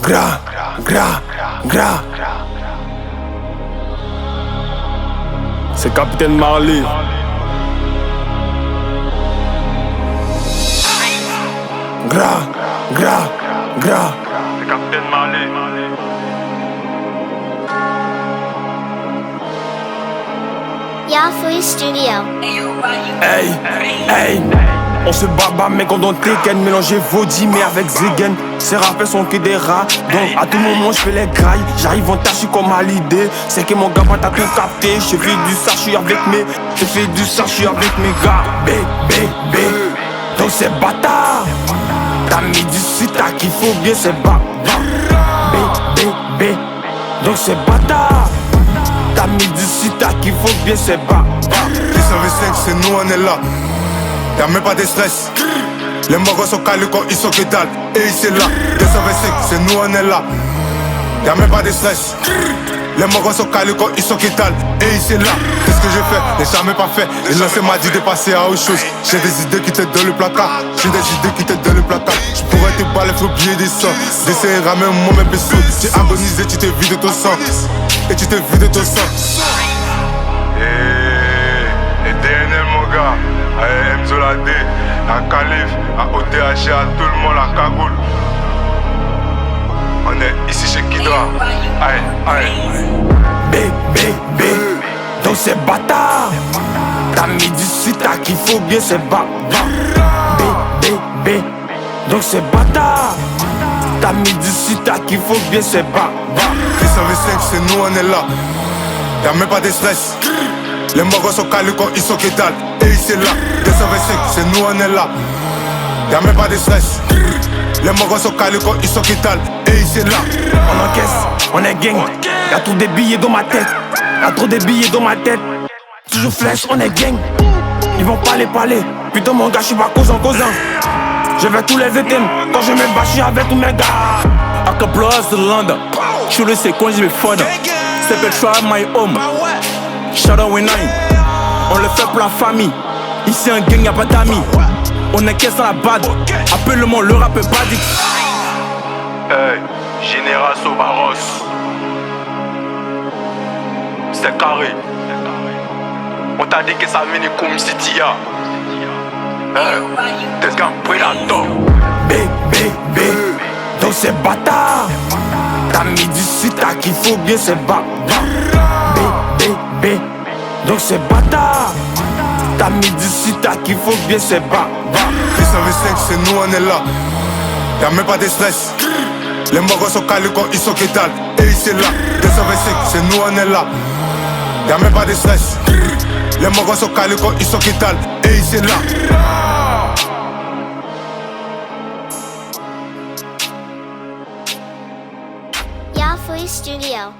Gras, gras, gras. C'est Capitaine Marley. Gras, gras, gras. C'est Capitaine Marley. Yafui Studio. Hey, hey. On se bat mec on donne Tekken. Mélanger Vaudi mais avec Zegen. Ces rappels sont que des rats. Donc à tout moment je fais les grailles. J'arrive en tâche comme à l'idée. C'est que mon gars t'as tout capté. Je fais du ça, je suis avec mes. Je fais du ça, je suis avec mes gars. B. Donc c'est bâtard. T'as mis du sita qu'il faut bien c'est bas. B. Donc c'est bâtard. T'as mis du sita qu'il faut bien c'est bas. 225 c'est nous on est là. Y'a même pas de stress. Les morts sont calés quand ils sont que dalle. Et c'est là. 225 c'est nous on est là. Y'a même pas de stress. Les morts sont calés quand ils sont que dalle. Et c'est là. Qu'est-ce que j'ai fait? J'ai jamais pas fait. Et lancé m'a dit de passer à autre chose. J'ai des idées qui t'aident dans le placard. J'ai des idées qui t'aident dans le placard. J'pourrais te baller, faut oublier des sangs. D'essayer de ramener moi-même sous. J'ai agonisé, tu t'es vidé ton sang. Et tu t'es vidé ton sang. Et DNL mon gars, à Mzolade, à Calif, à OTH, à tout le monde, à Kagoul. On est ici chez Kidra. Aïe. B. Donc c'est bâtard. T'as mis du sita qu'il faut bien c'est bas. B. Donc c'est bâtard. T'as mis du sita qu'il faut bien c'est bas. 225 c'est nous on est là. Y'a même pas de stress. Les morts sont calés quand ils sont que dalle. Et c'est là. 225 c'est nous on est là. Y'a même pas de stress. Les morts sont calés quand ils sont que dalle. Et c'est là. On encaisse, on est gang. Y'a trop des billets dans ma tête. Y'a trop des billets dans ma tête. Toujours flèche, on est gang. Ils vont pas les parler. Putain mon gars, j'suis pas causant. Je vais tous les éteindre. Quand je me bats, j'suis avec tous mes gars. I can blow us to London. Shoot c'est quand je vais fondre. C'est peut try my home. Shout out with nine. On le fait pour la famille. Ici un gang, y'a pas d'amis. On est caisse dans la bad. Appelle-moi le rap est badique. Hey, Général Sobaros. C'est carré. On t'a dit que ça venait comme City. T'es qu'un prédateur. B. Donc c'est bâtard. T'as mis du sita qu'il faut bien c'est bas. B. Donc c'est bâtard. T'as mis du sita qu'il faut bien c'est bas. 225 c'est nous on est là. Y'a même pas de stress. Les morts sont calés quand ils sont que dalle. Et c'est là. 225 c'est nous on est là. Y'a même pas de stress. Les morts sont calés quand ils sont que dalle. Et c'est là. Yafui Studio.